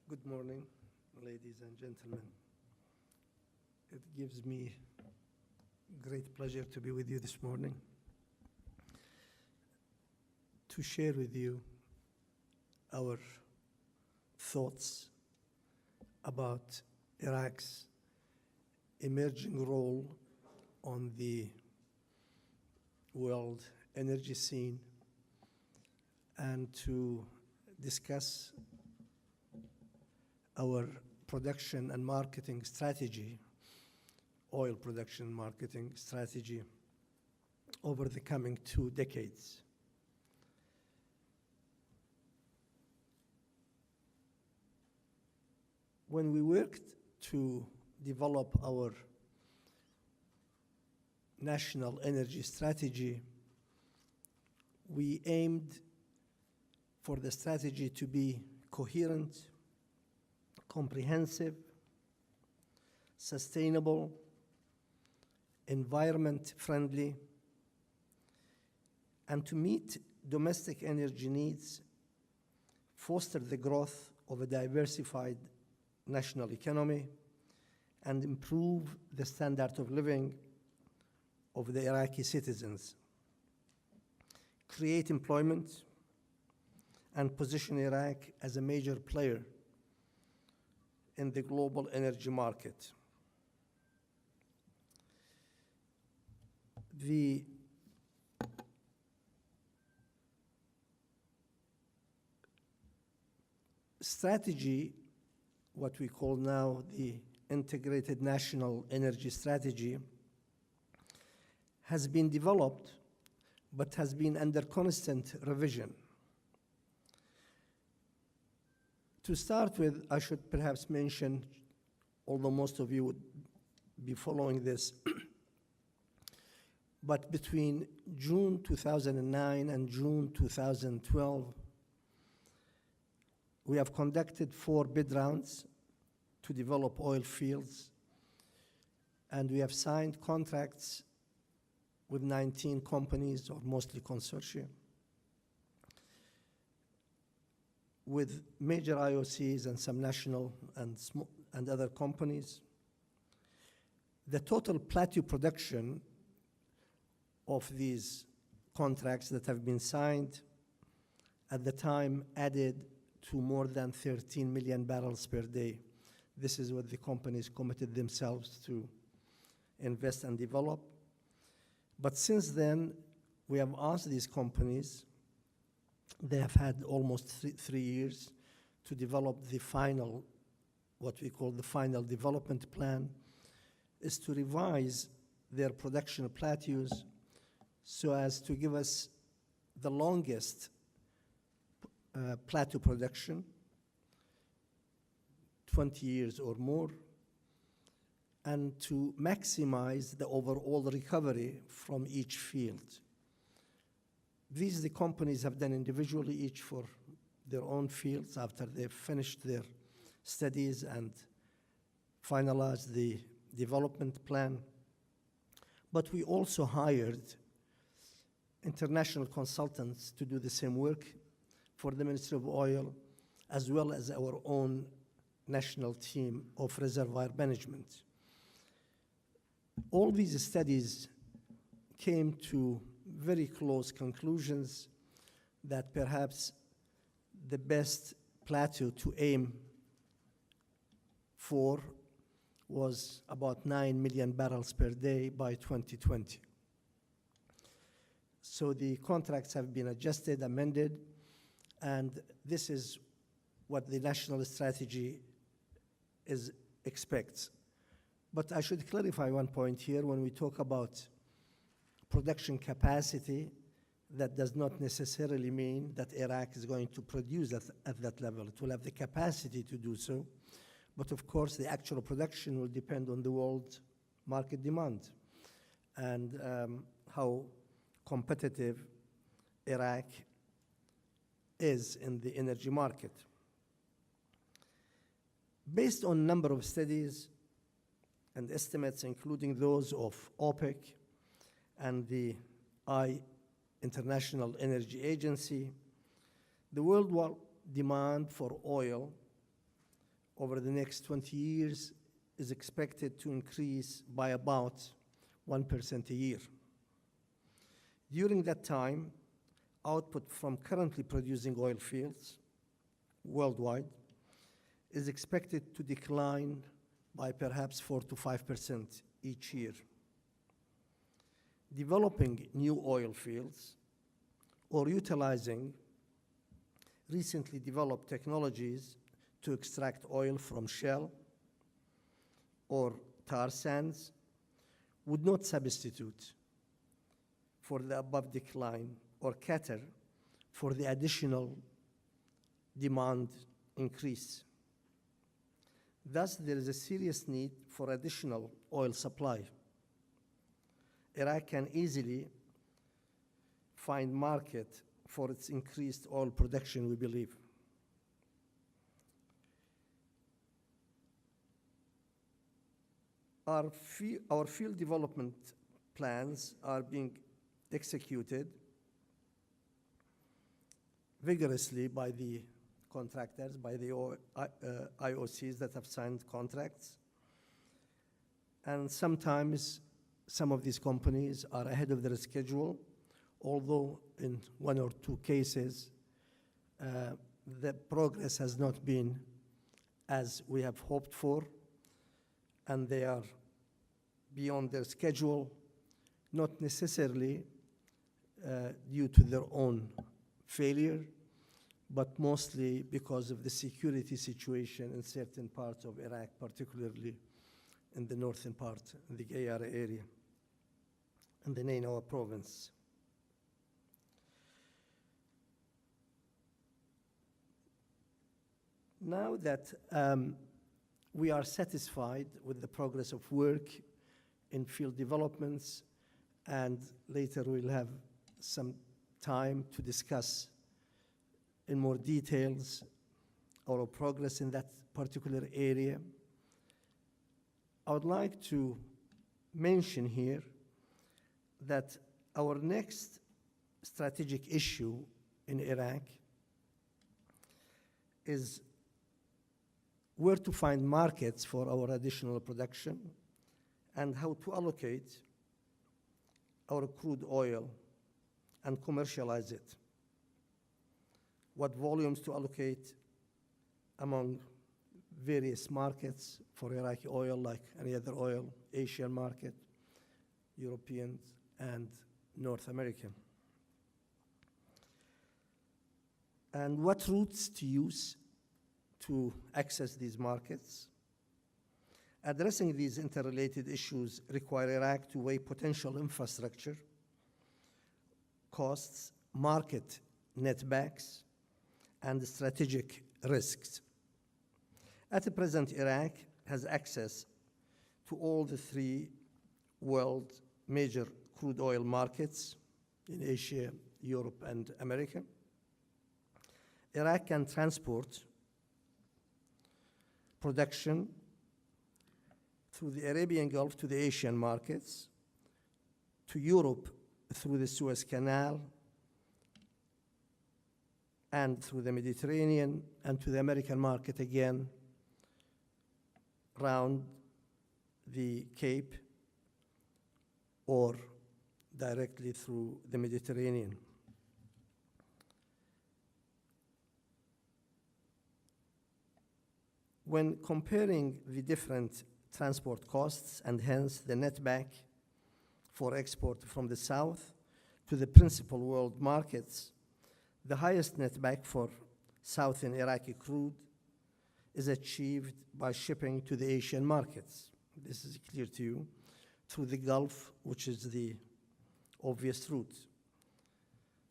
Good morning, ladies and gentlemen. It gives me great pleasure to be with you this morning to share with you our thoughts about Iraq's emerging role on the world energy scene and to discuss our production and marketing strategy, oil production and marketing strategy over the coming 2 decades. When we worked to develop our national energy strategy, we aimed for the strategy to be coherent, comprehensive, sustainable, environment-friendly, and to meet domestic energy needs, foster the growth of a diversified national economy, and improve the standard of living of the Iraqi citizens, create employment, and position Iraq as a major player in the global energy market. The strategy, what we call now the Integrated National Energy Strategy, has been developed but has been under constant revision. To start with, I should perhaps mention, although most of you would be following this, but between June 2009 and June 2012, we have conducted 4 bid rounds to develop oil fields, and we have signed contracts with 19 companies, or mostly consortia, with major IOCs and some national and other companies. The total plateau production of these contracts that have been signed at the time added to more than 13 million barrels per day. This is what the companies committed themselves to invest and develop. But since then, we have asked these companies, they have had almost 3 years to develop the final, what we call the final development plan, is to revise their production plateaus so as to give us the longest plateau production, 20 years or more, and to maximize the overall recovery from each field. These the companies have done individually, each for their own fields after they've finished their studies and finalized the development plan. But we also hired international consultants to do the same work for the Ministry of Oil, as well as our own national team of reservoir management. All these studies came to very close conclusions that perhaps the best plateau to aim for was about 9 million barrels per day by 2020. So the contracts have been adjusted, amended, and this is what the national strategy expects. But I should clarify one point here. When we talk about production capacity, that does not necessarily mean that Iraq is going to produce at that level. It will have the capacity to do so. But of course, the actual production will depend on the world market demand and how competitive Iraq is in the energy market. Based on a number of studies and estimates, including those of OPEC and the International Energy Agency, the worldwide demand for oil over the next 20 years is expected to increase by about 1% a year. During that time, output from currently producing oil fields worldwide is expected to decline by perhaps 4 to 5% each year. Developing new oil fields or utilizing recently developed technologies to extract oil from shale or tar sands would not substitute for the above decline or cater for the additional demand increase. Thus, there is a serious need for additional oil supply. Iraq can easily find market for its increased oil production, we believe. Our field development plans are being executed vigorously by the contractors, by the IOCs that have signed contracts. And sometimes some of these companies are ahead of their schedule, although in 1 or 2 cases, the progress has not been as we have hoped for, and they are beyond their schedule, not necessarily due to their own failure, but mostly because of the security situation in certain parts of Iraq, particularly in the northern part, in the Gayara area, in the Nainawa province. Now that we are satisfied with the progress of work in field developments, and later we'll have some time to discuss in more details our progress in that particular area, I would like to mention here that our next strategic issue in Iraq is where to find markets for our additional production and how to allocate our crude oil and commercialize it. What volumes to allocate among various markets for Iraqi oil, like any other oil, Asian market, European, and North American. And what routes to use to access these markets. Addressing these interrelated issues require Iraq to weigh potential infrastructure, costs, market netbacks, and strategic risks. At the present, Iraq has access to all the 3 world major crude oil markets in Asia, Europe, and America. Iraq can transport production through the Arabian Gulf to the Asian markets, to Europe through the Suez Canal, and through the Mediterranean, and to the American market again, round the Cape, or directly through the Mediterranean. When comparing the different transport costs and hence the netback for export from the south to the principal world markets, the highest netback for southern Iraqi crude is achieved by shipping to the Asian markets. This is clear to you, through the Gulf, which is the obvious route.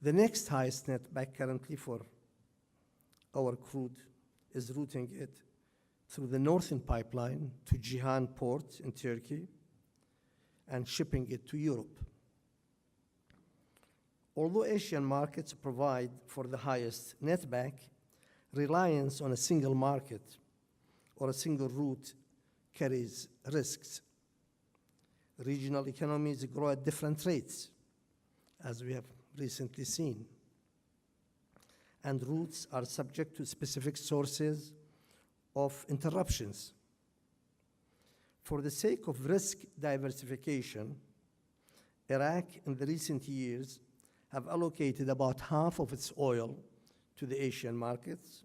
The next highest netback currently for our crude is routing it through the northern pipeline to Ceyhan port in Turkey and shipping it to Europe. Although Asian markets provide for the highest netback, reliance on a single market or a single route carries risks. Regional economies grow at different rates, as we have recently seen, and routes are subject to specific sources of interruptions. For the sake of risk diversification, Iraq in the recent years have allocated about half of its oil to the Asian markets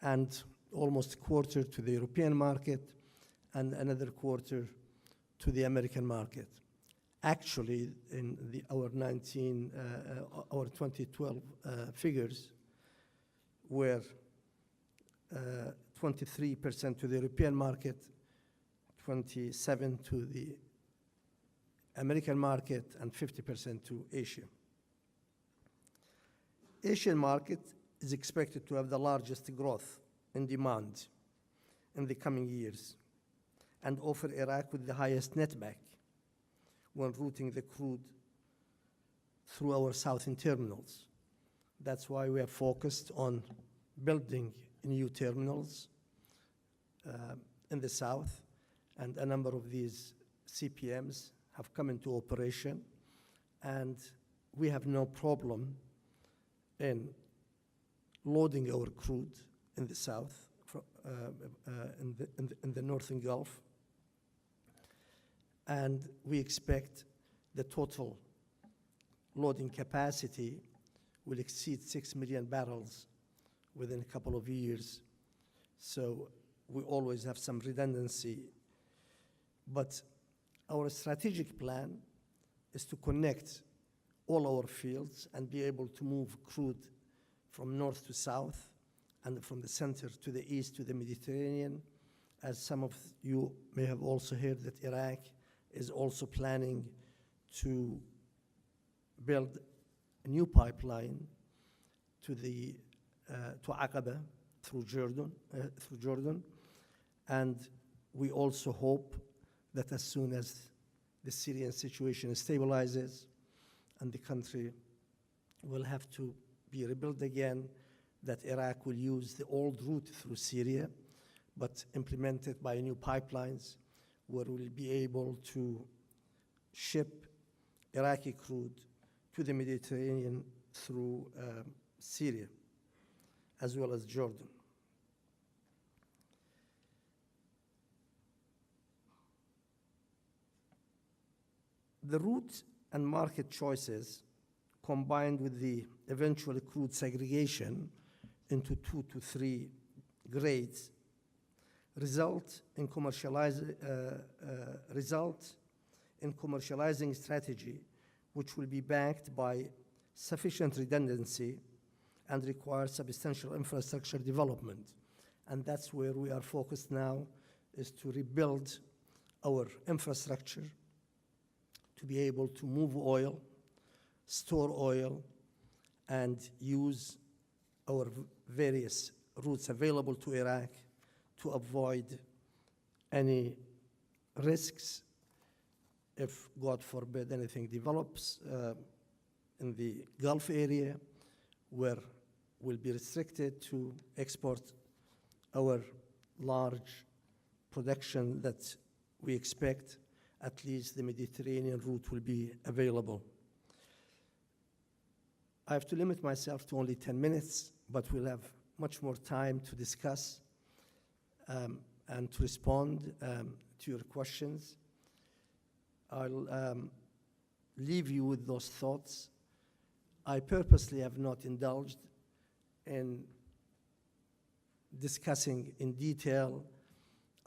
and almost a quarter to the European market and another quarter to the American market. Actually, in our 2012 figures were 23% to the European market, 27% to the American market, and 50% to Asia. Asian market is expected to have the largest growth in demand in the coming years and offer Iraq with the highest netback when routing the crude through our southern terminals. That's why we are focused on building new terminals in the south, and a number of these CPMs have come into operation, and we have no problem in loading our crude in the south, in the northern Gulf, and we expect the total loading capacity will exceed 6 million barrels within a couple of years. So we always have some redundancy. But our strategic plan is to connect all our fields and be able to move crude from north to south and from the center to the east to the Mediterranean. As some of you may have also heard that Iraq is also planning to build a new pipeline to Aqaba through Jordan, and we also hope that as soon as the Syrian situation stabilizes and the country will have to be rebuilt again, that Iraq will use the old route through Syria, but implemented by new pipelines where we'll be able to ship Iraqi crude to the Mediterranean through Syria, as well as Jordan. The route and market choices, combined with the eventual crude segregation into 2 to 3 grades, result in commercializing strategy which will be backed by sufficient redundancy and require substantial infrastructure development. And that's where we are focused now, is to rebuild our infrastructure to be able to move oil, store oil, and use our various routes available to Iraq to avoid any risks if, God forbid, anything develops in the Gulf area, where we'll be restricted to export our large production that we expect. At least the Mediterranean route will be available. I have to limit myself to only 10 minutes, but we'll have much more time to discuss and to respond to your questions. I'll leave you with those thoughts. I purposely have not indulged in discussing in detail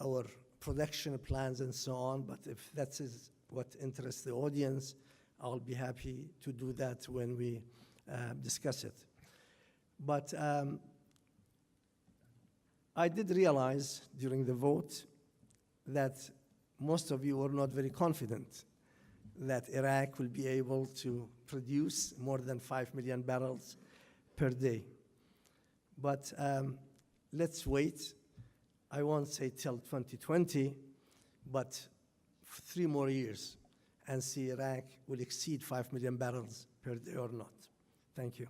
our production plans and so on, but if that is what interests the audience, I'll be happy to do that when we discuss it. But I did realize during the vote that most of you were not very confident that Iraq will be able to produce more than 5 million barrels per day. But let's wait. I won't say till 2020, but 3 more years, and see Iraq will exceed 5 million barrels per day or not. Thank you.